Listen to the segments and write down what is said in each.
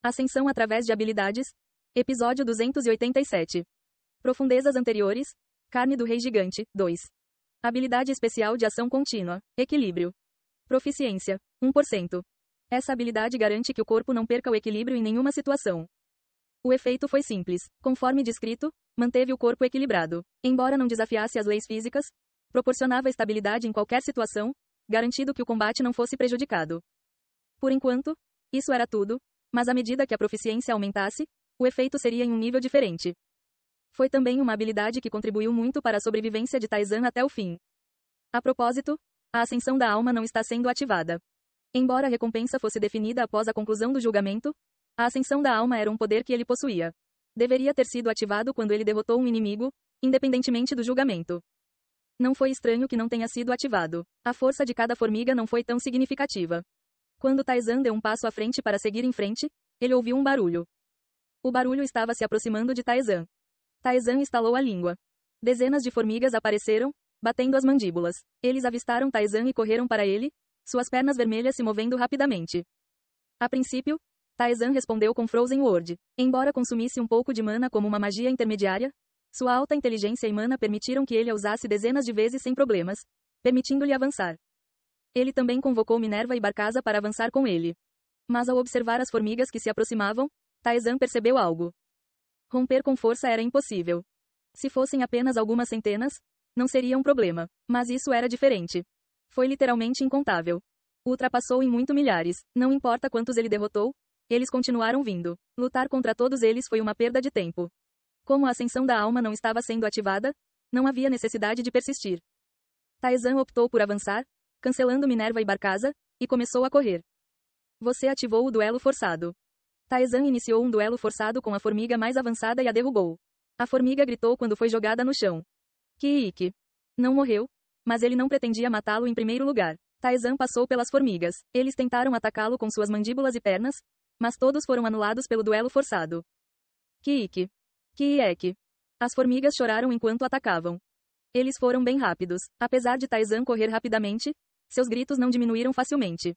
Ascensão através de habilidades. Episódio 287. Profundezas anteriores. Carne do Rei Gigante, 2. Habilidade especial de ação contínua. Equilíbrio. Proficiência, 1%. Essa habilidade garante que o corpo não perca o equilíbrio em nenhuma situação. O efeito foi simples. Conforme descrito, manteve o corpo equilibrado. Embora não desafiasse as leis físicas, proporcionava estabilidade em qualquer situação, garantindo que o combate não fosse prejudicado. Por enquanto, isso era tudo, mas à medida que a proficiência aumentasse, o efeito seria em um nível diferente. Foi também uma habilidade que contribuiu muito para a sobrevivência de Taizan até o fim. A propósito, a ascensão da alma não está sendo ativada. Embora a recompensa fosse definida após a conclusão do julgamento, a ascensão da alma era um poder que ele possuía. Deveria ter sido ativado quando ele derrotou um inimigo, independentemente do julgamento. Não foi estranho que não tenha sido ativado. A força de cada formiga não foi tão significativa. Quando Taizan deu um passo à frente para seguir em frente, ele ouviu um barulho. O barulho estava se aproximando de Taizan. Taizan estalou a língua. Dezenas de formigas apareceram, batendo as mandíbulas. Eles avistaram Taizan e correram para ele, suas pernas vermelhas se movendo rapidamente. A princípio, Taizan respondeu com Frozen Word. Embora consumisse um pouco de mana como uma magia intermediária, sua alta inteligência e mana permitiram que ele a usasse dezenas de vezes sem problemas, permitindo-lhe avançar. Ele também convocou Minerva e Barcaza para avançar com ele. Mas ao observar as formigas que se aproximavam, Taizan percebeu algo. Romper com força era impossível. Se fossem apenas algumas centenas, não seria um problema. Mas isso era diferente. Foi literalmente incontável. O ultrapassou em muito milhares. Não importa quantos ele derrotou, eles continuaram vindo. Lutar contra todos eles foi uma perda de tempo. Como a ascensão da alma não estava sendo ativada, não havia necessidade de persistir. Taizan optou por avançar, cancelando Minerva e Barcaza, e começou a correr. Você ativou o duelo forçado. Taizan iniciou um duelo forçado com a formiga mais avançada e a derrubou. A formiga gritou quando foi jogada no chão. Kiik. Não morreu, mas ele não pretendia matá-lo em primeiro lugar. Taizan passou pelas formigas. Eles tentaram atacá-lo com suas mandíbulas e pernas, mas todos foram anulados pelo duelo forçado. Kiik. Kiek. As formigas choraram enquanto atacavam. Eles foram bem rápidos. Apesar de Taizan correr rapidamente, seus gritos não diminuíram facilmente.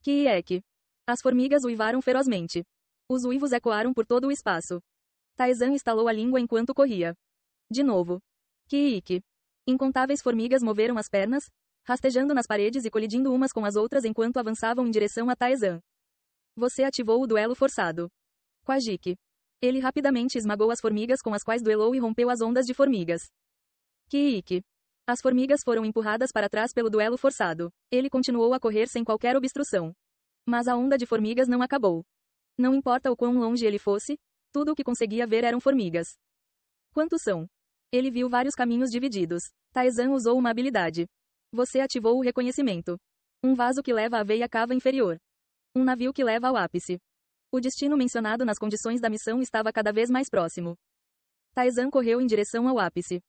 Kiek. As formigas uivaram ferozmente. Os uivos ecoaram por todo o espaço. Taizan estalou a língua enquanto corria. De novo. Kiik. Incontáveis formigas moveram as pernas, rastejando nas paredes e colidindo umas com as outras enquanto avançavam em direção a Taizan. Você ativou o duelo forçado. Quajik. Ele rapidamente esmagou as formigas com as quais duelou e rompeu as ondas de formigas. Kiik. As formigas foram empurradas para trás pelo duelo forçado. Ele continuou a correr sem qualquer obstrução. Mas a onda de formigas não acabou. Não importa o quão longe ele fosse, tudo o que conseguia ver eram formigas. Quantos são? Ele viu vários caminhos divididos. Taizan usou uma habilidade. Você ativou o reconhecimento. Um vaso que leva à veia cava inferior. Um navio que leva ao ápice. O destino mencionado nas condições da missão estava cada vez mais próximo. Taizan correu em direção ao ápice.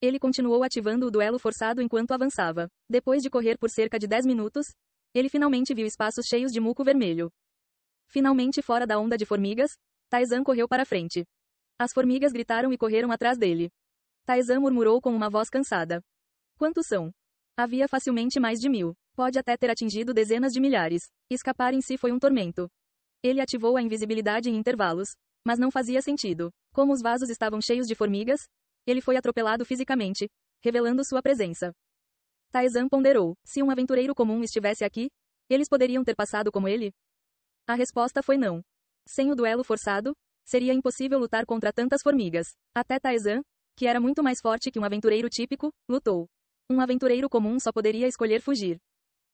Ele continuou ativando o duelo forçado enquanto avançava. Depois de correr por cerca de 10 minutos, ele finalmente viu espaços cheios de muco vermelho. Finalmente fora da onda de formigas, Taizan correu para frente. As formigas gritaram e correram atrás dele. Taizan murmurou com uma voz cansada. Quantos são? Havia facilmente mais de 1000. Pode até ter atingido dezenas de milhares. Escapar em si foi um tormento. Ele ativou a invisibilidade em intervalos, mas não fazia sentido. Como os vasos estavam cheios de formigas, ele foi atropelado fisicamente, revelando sua presença. Taizan ponderou. Se um aventureiro comum estivesse aqui, eles poderiam ter passado como ele? A resposta foi não. Sem o duelo forçado, seria impossível lutar contra tantas formigas. Até Taizan, que era muito mais forte que um aventureiro típico, lutou. Um aventureiro comum só poderia escolher fugir.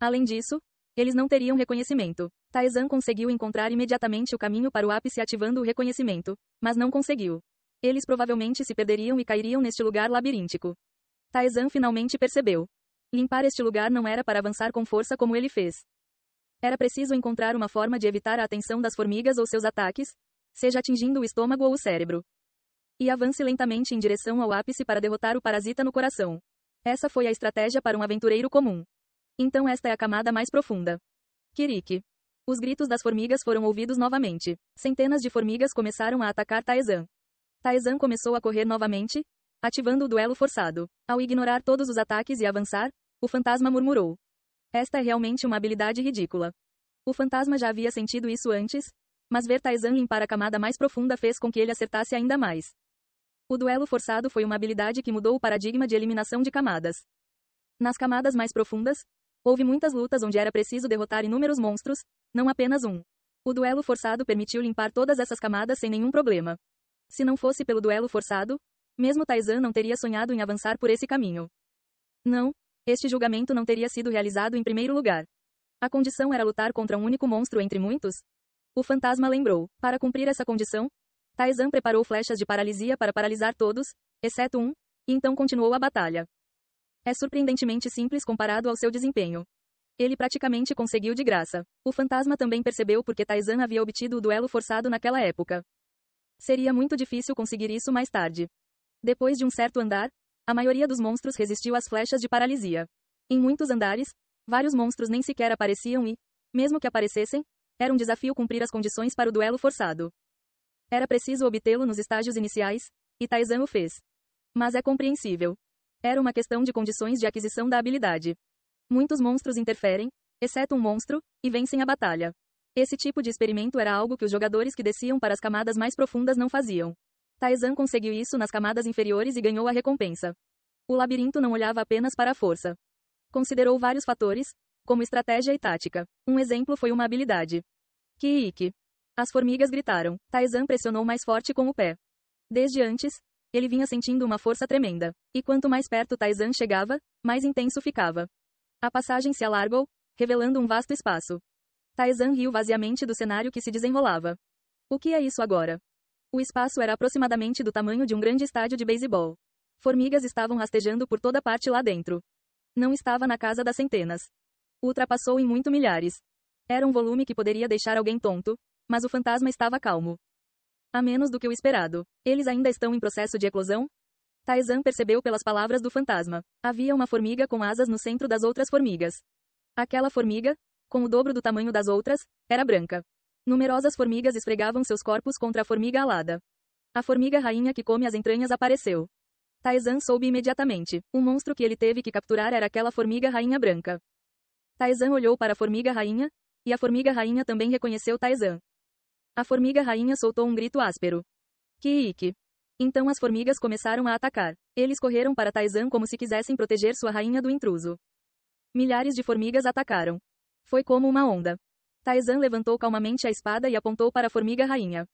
Além disso, eles não teriam reconhecimento. Taizan conseguiu encontrar imediatamente o caminho para o ápice ativando o reconhecimento, mas não conseguiu. Eles provavelmente se perderiam e cairiam neste lugar labiríntico. Taizan finalmente percebeu. Limpar este lugar não era para avançar com força como ele fez. Era preciso encontrar uma forma de evitar a atenção das formigas ou seus ataques, seja atingindo o estômago ou o cérebro. E avance lentamente em direção ao ápice para derrotar o parasita no coração. Essa foi a estratégia para um aventureiro comum. Então esta é a camada mais profunda. Kirik. Os gritos das formigas foram ouvidos novamente. Centenas de formigas começaram a atacar Taizan. Taizan começou a correr novamente, ativando o duelo forçado. Ao ignorar todos os ataques e avançar, o fantasma murmurou. Esta é realmente uma habilidade ridícula. O fantasma já havia sentido isso antes, Mas ver Taizan limpar a camada mais profunda fez com que ele acertasse ainda mais. O duelo forçado foi uma habilidade que mudou o paradigma de eliminação de camadas. Nas camadas mais profundas, houve muitas lutas onde era preciso derrotar inúmeros monstros, não apenas um. O duelo forçado permitiu limpar todas essas camadas sem nenhum problema. Se não fosse pelo duelo forçado, mesmo Taizan não teria sonhado em avançar por esse caminho. Não, este julgamento não teria sido realizado em primeiro lugar. A condição era lutar contra um único monstro entre muitos? O fantasma lembrou. Para cumprir essa condição, Taizan preparou flechas de paralisia para paralisar todos, exceto um, e então continuou a batalha. É surpreendentemente simples comparado ao seu desempenho. Ele praticamente conseguiu de graça. O fantasma também percebeu porque Taizan havia obtido o duelo forçado naquela época. Seria muito difícil conseguir isso mais tarde. Depois de um certo andar, a maioria dos monstros resistiu às flechas de paralisia. Em muitos andares, vários monstros nem sequer apareciam e, mesmo que aparecessem, era um desafio cumprir as condições para o duelo forçado. Era preciso obtê-lo nos estágios iniciais, e Taizan o fez. Mas é compreensível. Era uma questão de condições de aquisição da habilidade. Muitos monstros interferem, exceto um monstro, e vencem a batalha. Esse tipo de experimento era algo que os jogadores que desciam para as camadas mais profundas não faziam. Taizan conseguiu isso nas camadas inferiores e ganhou a recompensa. O labirinto não olhava apenas para a força. Considerou vários fatores, como estratégia e tática. Um exemplo foi uma habilidade. Kiiki. As formigas gritaram. Taizan pressionou mais forte com o pé. Desde antes, ele vinha sentindo uma força tremenda. E quanto mais perto Taizan chegava, mais intenso ficava. A passagem se alargou, revelando um vasto espaço. Taizan riu vaziamente do cenário que se desenrolava. O que é isso agora? O espaço era aproximadamente do tamanho de um grande estádio de beisebol. Formigas estavam rastejando por toda parte lá dentro. Não estava na casa das centenas. Ultrapassou em muito milhares. Era um volume que poderia deixar alguém tonto, mas o fantasma estava calmo. A menos do que o esperado. Eles ainda estão em processo de eclosão? Taizan percebeu pelas palavras do fantasma. Havia uma formiga com asas no centro das outras formigas. Aquela formiga, com o dobro do tamanho das outras, era branca. Numerosas formigas esfregavam seus corpos contra a formiga alada. A formiga rainha que come as entranhas apareceu. Taizan soube imediatamente. O monstro que ele teve que capturar era aquela formiga rainha branca. Taizan olhou para a formiga rainha, e a formiga rainha também reconheceu Taizan. A formiga rainha soltou um grito áspero. Kiiki. Então as formigas começaram a atacar. Eles correram para Taizan como se quisessem proteger sua rainha do intruso. Milhares de formigas atacaram. Foi como uma onda. Taizan levantou calmamente a espada e apontou para a formiga rainha.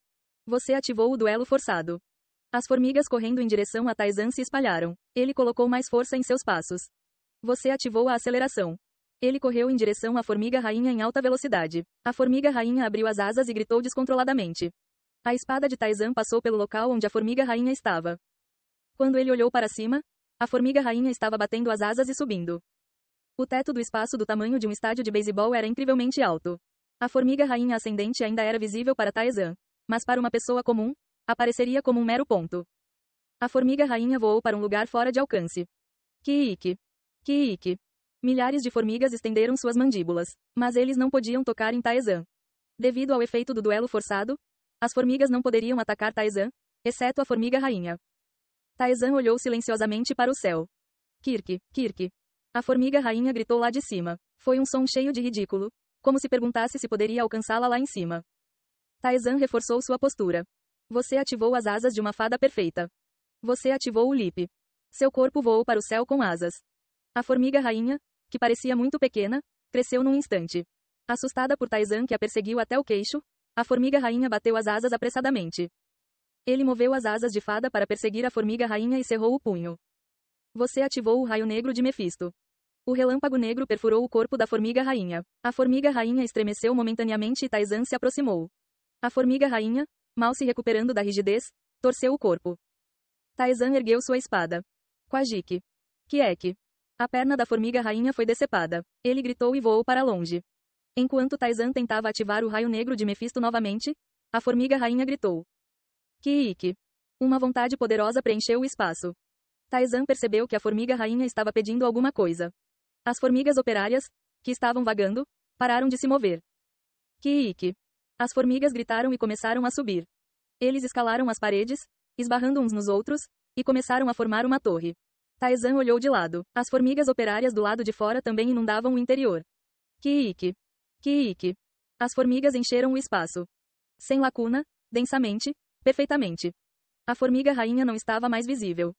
Você ativou o duelo forçado. As formigas correndo em direção a Taizan se espalharam. Ele colocou mais força em seus passos. Você ativou a aceleração. Ele correu em direção à formiga rainha em alta velocidade. A formiga rainha abriu as asas e gritou descontroladamente. A espada de Taizan passou pelo local onde a formiga rainha estava. Quando ele olhou para cima, a formiga rainha estava batendo as asas e subindo. O teto do espaço do tamanho de um estádio de beisebol era incrivelmente alto. A formiga rainha ascendente ainda era visível para Taizan, mas para uma pessoa comum, apareceria como um mero ponto. A formiga rainha voou para um lugar fora de alcance. Kiiki. Kiiki. Milhares de formigas estenderam suas mandíbulas, mas eles não podiam tocar em Taizan. Devido ao efeito do duelo forçado, as formigas não poderiam atacar Taizan, exceto a formiga rainha. Taizan olhou silenciosamente para o céu. Kirk, Kirk. A formiga rainha gritou lá de cima. Foi um som cheio de ridículo, como se perguntasse se poderia alcançá-la lá em cima. Taizan reforçou sua postura. Você ativou as asas de uma fada perfeita. Você ativou o lip. Seu corpo voou para o céu com asas. A formiga rainha, que parecia muito pequena, cresceu num instante. Assustada por Taizan que a perseguiu até o queixo, a formiga rainha bateu as asas apressadamente. Ele moveu as asas de fada para perseguir a formiga rainha e cerrou o punho. Você ativou o raio negro de Mefisto. O relâmpago negro perfurou o corpo da formiga rainha. A formiga rainha estremeceu momentaneamente e Taizan se aproximou. A formiga rainha, mal se recuperando da rigidez, torceu o corpo. Taizan ergueu sua espada. Quajiki. Kiek. A perna da formiga rainha foi decepada. Ele gritou e voou para longe. Enquanto Taizan tentava ativar o raio negro de Mefisto novamente, a formiga rainha gritou. Kiiki. Uma vontade poderosa preencheu o espaço. Taizan percebeu que a formiga rainha estava pedindo alguma coisa. As formigas operárias, que estavam vagando, pararam de se mover. Kiiki. As formigas gritaram e começaram a subir. Eles escalaram as paredes, esbarrando uns nos outros, e começaram a formar uma torre. Taizan olhou de lado. As formigas operárias do lado de fora também inundavam o interior. Kiiki. Kiiki. As formigas encheram o espaço. Sem lacuna, densamente, perfeitamente. A formiga rainha não estava mais visível.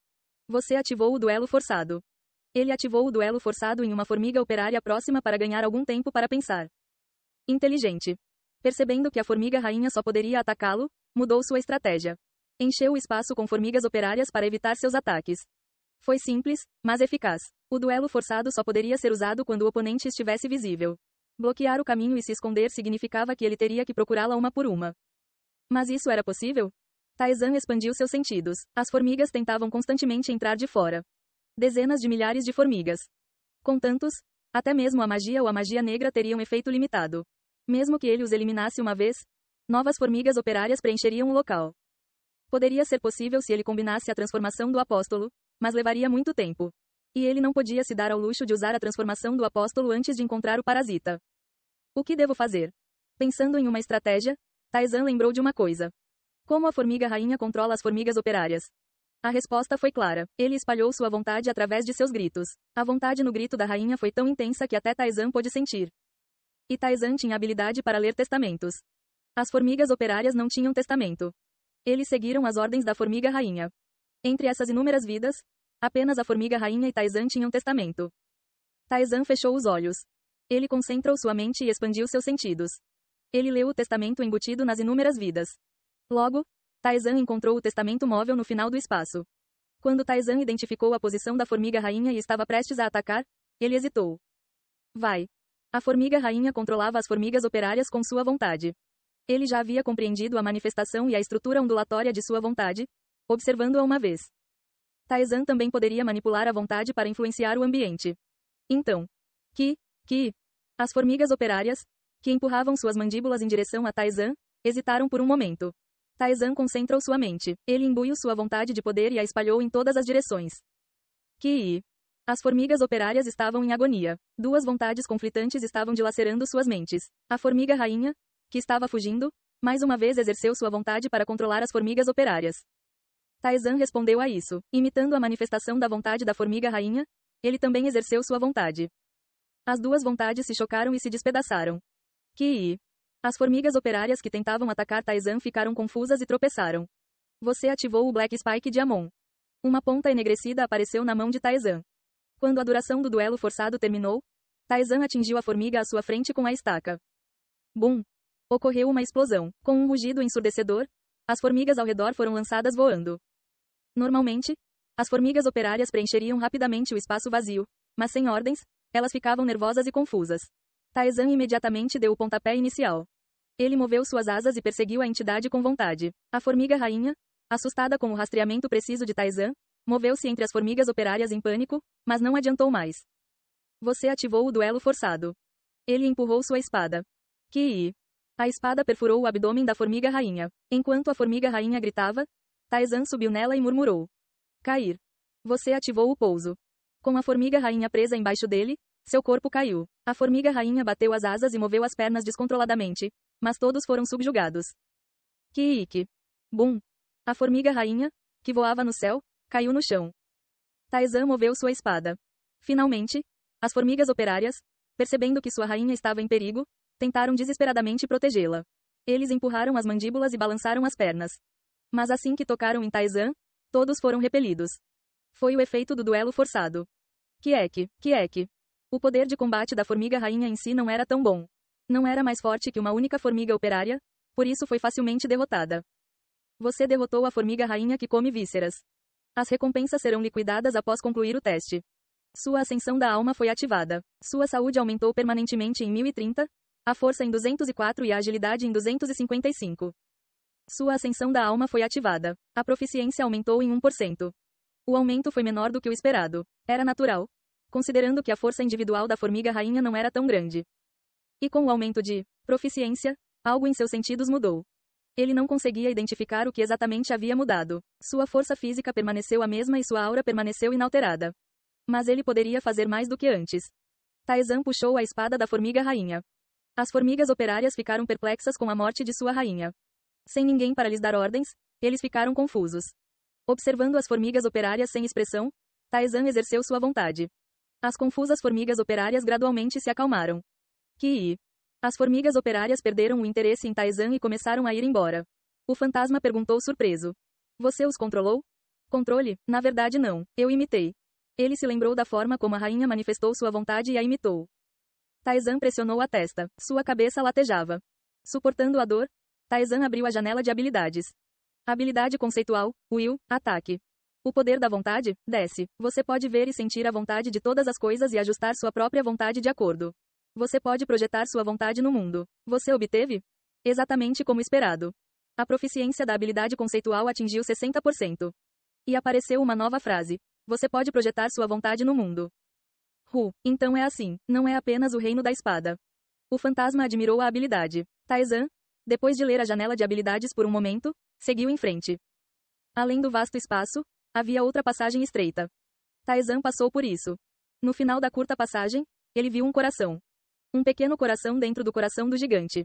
Você ativou o duelo forçado. Ele ativou o duelo forçado em uma formiga operária próxima para ganhar algum tempo para pensar. Inteligente. Percebendo que a formiga rainha só poderia atacá-lo, mudou sua estratégia. Encheu o espaço com formigas operárias para evitar seus ataques. Foi simples, mas eficaz. O duelo forçado só poderia ser usado quando o oponente estivesse visível. Bloquear o caminho e se esconder significava que ele teria que procurá-la uma por uma. Mas isso era possível? Taizan expandiu seus sentidos. As formigas tentavam constantemente entrar de fora. Dezenas de milhares de formigas. Com tantos, até mesmo a magia ou a magia negra teria um efeito limitado. Mesmo que ele os eliminasse uma vez, novas formigas operárias preencheriam o local. Poderia ser possível se ele combinasse a transformação do apóstolo, mas levaria muito tempo. E ele não podia se dar ao luxo de usar a transformação do apóstolo antes de encontrar o parasita. O que devo fazer? Pensando em uma estratégia, Taizan lembrou de uma coisa. Como a formiga rainha controla as formigas operárias? A resposta foi clara. Ele espalhou sua vontade através de seus gritos. A vontade no grito da rainha foi tão intensa que até Taizan pôde sentir. E Taizan tinha habilidade para ler testamentos. As formigas operárias não tinham testamento. Eles seguiram as ordens da formiga rainha. Entre essas inúmeras vidas, apenas a formiga rainha e Taizan tinham testamento. Taizan fechou os olhos. Ele concentrou sua mente e expandiu seus sentidos. Ele leu o testamento embutido nas inúmeras vidas. Logo, Taizan encontrou o testamento móvel no final do espaço. Quando Taizan identificou a posição da formiga rainha e estava prestes a atacar, ele hesitou. Vai. A formiga rainha controlava as formigas operárias com sua vontade. Ele já havia compreendido a manifestação e a estrutura ondulatória de sua vontade, observando-a uma vez. Taizan também poderia manipular a vontade para influenciar o ambiente. Então, as formigas operárias, que empurravam suas mandíbulas em direção a Taizan, hesitaram por um momento. Taizan concentrou sua mente. Ele imbuiu sua vontade de poder e a espalhou em todas as direções. As formigas operárias estavam em agonia. Duas vontades conflitantes estavam dilacerando suas mentes. A formiga rainha, que estava fugindo, mais uma vez exerceu sua vontade para controlar as formigas operárias. Taizan respondeu a isso. Imitando a manifestação da vontade da formiga rainha, ele também exerceu sua vontade. As duas vontades se chocaram e se despedaçaram. As formigas operárias que tentavam atacar Taizan ficaram confusas e tropeçaram. Você ativou o Black Spike de Amon. Uma ponta enegrecida apareceu na mão de Taizan. Quando a duração do duelo forçado terminou, Taizan atingiu a formiga à sua frente com a estaca. Bum! Ocorreu uma explosão. Com um rugido ensurdecedor, as formigas ao redor foram lançadas voando. Normalmente, as formigas operárias preencheriam rapidamente o espaço vazio, mas sem ordens, elas ficavam nervosas e confusas. Taizan imediatamente deu o pontapé inicial. Ele moveu suas asas e perseguiu a entidade com vontade. A formiga rainha, assustada com o rastreamento preciso de Taizan, moveu-se entre as formigas operárias em pânico, mas não adiantou mais. Você ativou o duelo forçado. Ele empurrou sua espada. A espada perfurou o abdômen da formiga rainha. Enquanto a formiga rainha gritava, Taizan subiu nela e murmurou. Cair. Você ativou o pouso. Com a formiga rainha presa embaixo dele, seu corpo caiu. A formiga rainha bateu as asas e moveu as pernas descontroladamente, mas todos foram subjugados. Bum! A formiga rainha, que voava no céu, caiu no chão. Taizan moveu sua espada. Finalmente, as formigas operárias, percebendo que sua rainha estava em perigo, tentaram desesperadamente protegê-la. Eles empurraram as mandíbulas e balançaram as pernas. Mas assim que tocaram em Taizan, todos foram repelidos. Foi o efeito do duelo forçado. O poder de combate da formiga rainha em si não era tão bom. Não era mais forte que uma única formiga operária, por isso foi facilmente derrotada. Você derrotou a formiga rainha que come vísceras. As recompensas serão liquidadas após concluir o teste. Sua ascensão da alma foi ativada. Sua saúde aumentou permanentemente em 1030, a força em 204 e a agilidade em 255. Sua ascensão da alma foi ativada. A proficiência aumentou em 1%. O aumento foi menor do que o esperado. Era natural, considerando que a força individual da formiga rainha não era tão grande. E com o aumento de proficiência, algo em seus sentidos mudou. Ele não conseguia identificar o que exatamente havia mudado. Sua força física permaneceu a mesma e sua aura permaneceu inalterada. Mas ele poderia fazer mais do que antes. Taizan puxou a espada da formiga rainha. As formigas operárias ficaram perplexas com a morte de sua rainha. Sem ninguém para lhes dar ordens, eles ficaram confusos. Observando as formigas operárias sem expressão, Taizan exerceu sua vontade. As confusas formigas operárias gradualmente se acalmaram. As formigas operárias perderam o interesse em Taizan e começaram a ir embora. O fantasma perguntou surpreso. Você os controlou? Controle? Na verdade não, eu imitei. Ele se lembrou da forma como a rainha manifestou sua vontade e a imitou. Taizan pressionou a testa. Sua cabeça latejava. Suportando a dor, Taizan abriu a janela de habilidades. Habilidade conceitual, Will, ataque. O poder da vontade, desce. Você pode ver e sentir a vontade de todas as coisas e ajustar sua própria vontade de acordo. Você pode projetar sua vontade no mundo. Você obteve? Exatamente como esperado. A proficiência da habilidade conceitual atingiu 60%. E apareceu uma nova frase. Você pode projetar sua vontade no mundo. Então é assim, não é apenas o reino da espada. O fantasma admirou a habilidade. Taizan, depois de ler a janela de habilidades por um momento, seguiu em frente. Além do vasto espaço, havia outra passagem estreita. Taizan passou por isso. No final da curta passagem, ele viu um coração. Um pequeno coração dentro do coração do gigante.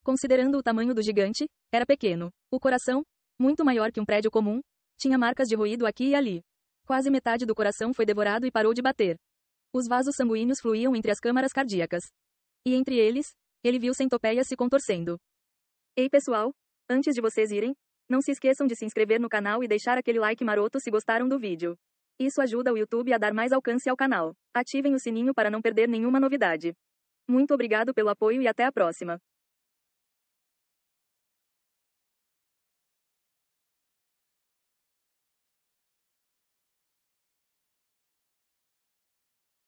Considerando o tamanho do gigante, era pequeno. O coração, muito maior que um prédio comum, tinha marcas de ruído aqui e ali. Quase metade do coração foi devorado e parou de bater. Os vasos sanguíneos fluíam entre as câmaras cardíacas. E entre eles, ele viu centopeias se contorcendo. Ei pessoal, antes de vocês irem, não se esqueçam de se inscrever no canal e deixar aquele like maroto se gostaram do vídeo. Isso ajuda o YouTube a dar mais alcance ao canal. Ativem o sininho para não perder nenhuma novidade. Muito obrigado pelo apoio e até a próxima.